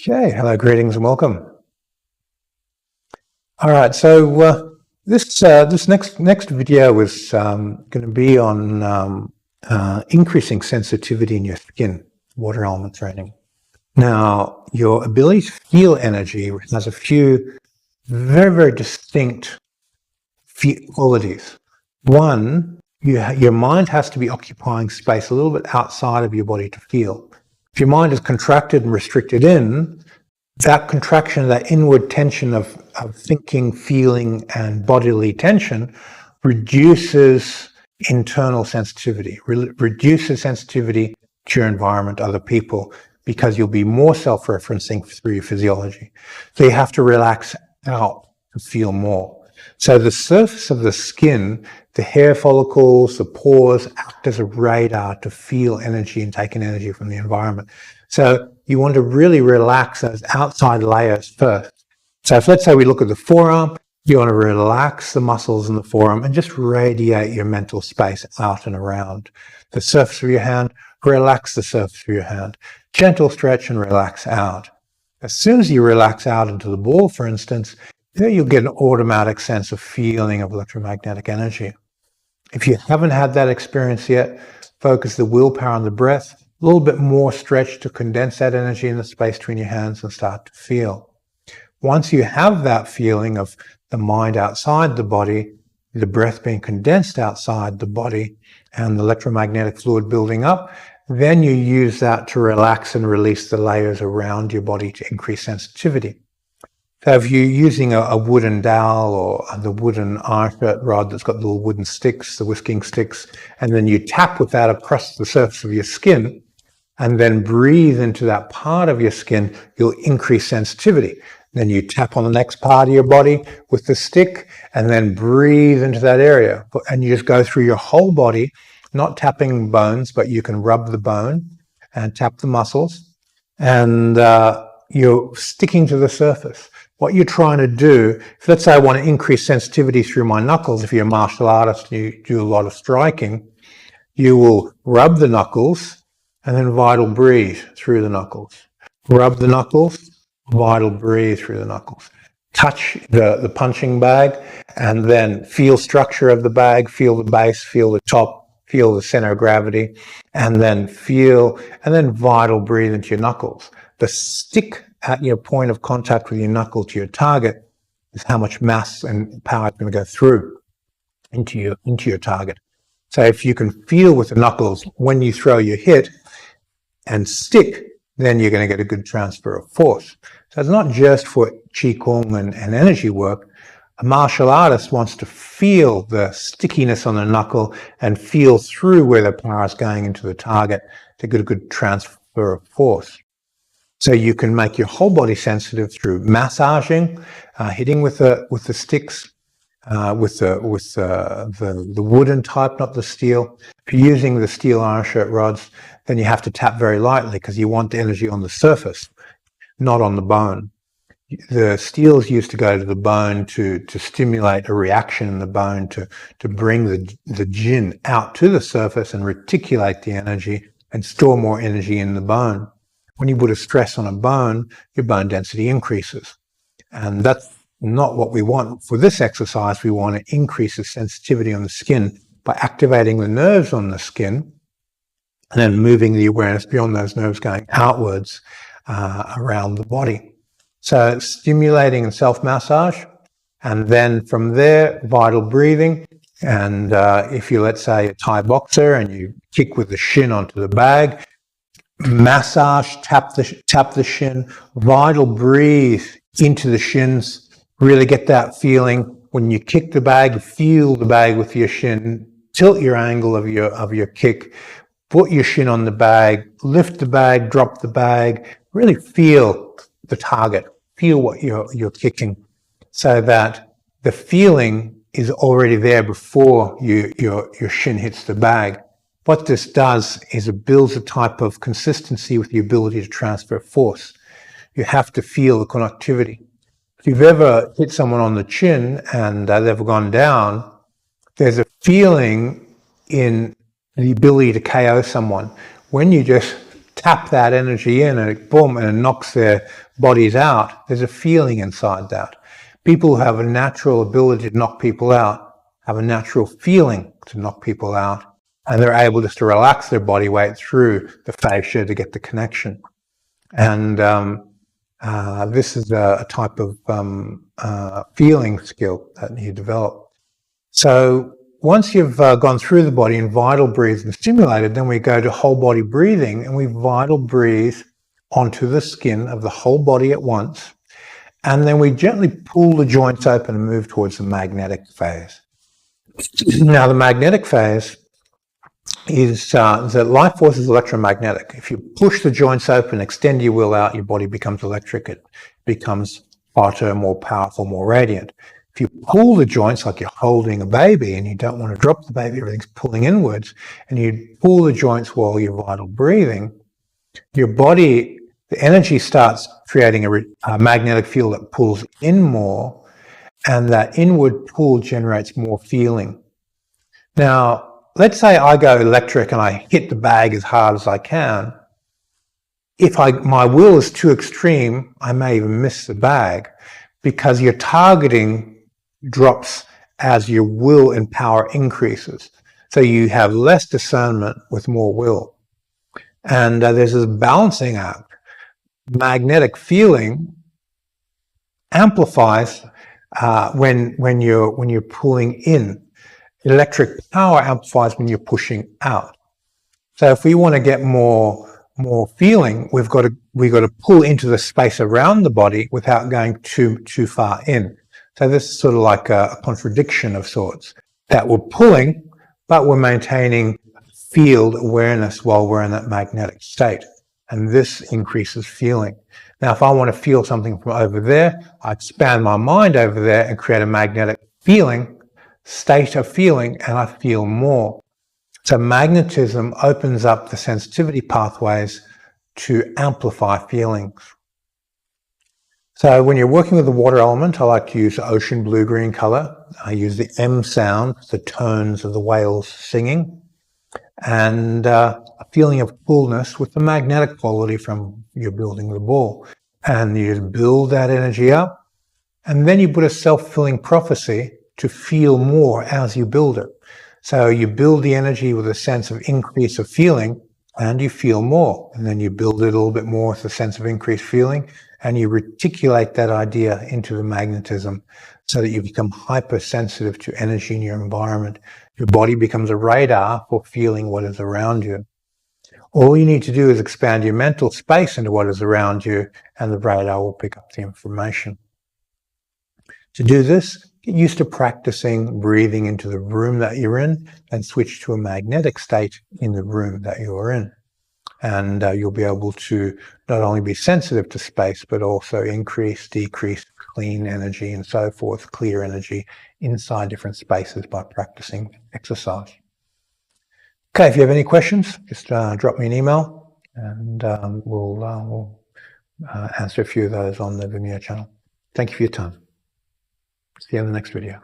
Okay, hello, greetings and welcome. All right, so this next video is going to be on increasing sensitivity in your skin, water element training. Now, your ability to feel energy has a few very distinct qualities. One, your mind has to be occupying space a little bit outside of your body to feel. If your mind is contracted and restricted in, that contraction, that inward tension of thinking, feeling, and bodily tension reduces internal sensitivity, reduces sensitivity to your environment, other people, because you'll be more self-referencing through your physiology. So you have to relax out to feel more. So the surface of the skin, the hair follicles, the pores act as a radar to feel energy and take in energy from the environment. So you want to really relax those outside layers first. So if, let's say we look at the forearm, you want to relax the muscles in the forearm and just radiate your mental space out and around. The surface of your hand, relax the surface of your hand. Gentle stretch and relax out. As soon as you relax out into the ball, for instance, there you'll get an automatic sense of feeling of electromagnetic energy. If you haven't had that experience yet, focus the willpower on the breath, a little bit more stretch to condense that energy in the space between your hands and start to feel. Once you have that feeling of the mind outside the body, the breath being condensed outside the body, and the electromagnetic fluid building up, then you use that to relax and release the layers around your body to increase sensitivity. So if you're using a wooden dowel or the wooden iron shirt rod that's got little wooden sticks, the whisking sticks, and then you tap with that across the surface of your skin and then breathe into that part of your skin, you'll increase sensitivity. Then you tap on the next part of your body with the stick and then breathe into that area. And you just go through your whole body, not tapping bones, but you can rub the bone and tap the muscles. And you're sticking to the surface. What you're trying to do, if let's say I want to increase sensitivity through my knuckles, if you're a martial artist and you do a lot of striking, you will rub the knuckles and then vital breathe through the knuckles. Rub the knuckles, vital breathe through the knuckles. Touch the punching bag and then feel structure of the bag, feel the base, feel the top, feel the center of gravity, and then vital breathe into your knuckles. The stick at your point of contact with your knuckle to your target is how much mass and power is going to go through into your target. So if you can feel with the knuckles when you throw your hit and stick, then you're going to get a good transfer of force. So it's not just for Qigong and energy work. A martial artist wants to feel the stickiness on the knuckle and feel through where the power is going into the target to get a good transfer of force. So you can make your whole body sensitive through massaging, hitting with the sticks, with the wooden type, not the steel. If you're using the steel iron shirt rods, then you have to tap very lightly because you want the energy on the surface, not on the bone. The steels used to go to the bone to stimulate a reaction in the bone to bring the jin out to the surface and reticulate the energy and store more energy in the bone. When you put a stress on a bone, your bone density increases. And that's not what we want. For this exercise, we want to increase the sensitivity on the skin by activating the nerves on the skin and then moving the awareness beyond those nerves going outwards around the body. So stimulating and self-massage, and then from there, vital breathing. And if you're, let's say, a Thai boxer and you kick with the shin onto the bag, massage, tap the shin, vital breathe into the shins, really get that feeling. When you kick the bag, feel the bag with your shin, tilt your angle of your kick, put your shin on the bag, lift the bag, drop the bag, really feel the target, feel what you're kicking, so that the feeling is already there before your shin hits the bag. What this does is it builds a type of consistency with the ability to transfer force. You have to feel the connectivity. If you've ever hit someone on the chin and they've gone down, there's a feeling in the ability to KO someone when you just tap that energy in and it, boom, and it knocks their bodies out, there's a feeling inside that. People who have a natural ability to knock people out have a natural feeling to knock people out, and they're able just to relax their body weight through the fascia to get the connection. And this is a type of feeling skill that you develop. So once you've gone through the body and vital breathed and stimulated, then we go to whole body breathing, and we vital breathe onto the skin of the whole body at once. And then we gently pull the joints open and move towards the magnetic phase. Now, the magnetic phase is that life force is electromagnetic. If you push the joints open, extend your will out, your body becomes electric. It becomes hotter, more powerful, more radiant. If you pull the joints like you're holding a baby and you don't want to drop the baby, everything's pulling inwards, and you pull the joints while you're vital breathing, your body, the energy starts creating a magnetic field that pulls in more, and that inward pull generates more feeling. Now, let's say I go electric and I hit the bag as hard as I can. If my will is too extreme, I may even miss the bag, because your targeting drops as your will and power increases. So you have less discernment with more will. And there's this balancing act. Magnetic feeling amplifies when you're pulling in. Electric power amplifies when you're pushing out. So if we want to get more feeling, we've got to pull into the space around the body without going too far in. So this is sort of like a contradiction of sorts, that we're pulling, but we're maintaining field awareness while we're in that magnetic state. And this increases feeling. Now, if I want to feel something from over there, I expand my mind over there and create a magnetic feeling, state of feeling, and I feel more. So magnetism opens up the sensitivity pathways to amplify feelings. So when you're working with the water element, I like to use ocean blue-green color. I use the M sound, the tones of the whales singing, and a feeling of coolness with the magnetic quality from you building the ball. And you just build that energy up, and then you put a self-fulfilling prophecy to feel more as you build it. So you build the energy with a sense of increase of feeling, and you feel more. And then you build it a little bit more with a sense of increased feeling, and you reticulate that idea into the magnetism so that you become hypersensitive to energy in your environment. Your body becomes a radar for feeling what is around you. All you need to do is expand your mental space into what is around you, and the radar will pick up the information. To do this, get used to practicing breathing into the room that you're in, and switch to a magnetic state in the room that you're in. And you'll be able to not only be sensitive to space, but also increase, decrease, clean energy, and so forth, clear energy inside different spaces by practicing exercise. Okay, if you have any questions, just drop me an email, and we'll answer a few of those on the Vimeo channel. Thank you for your time. See you in the next video.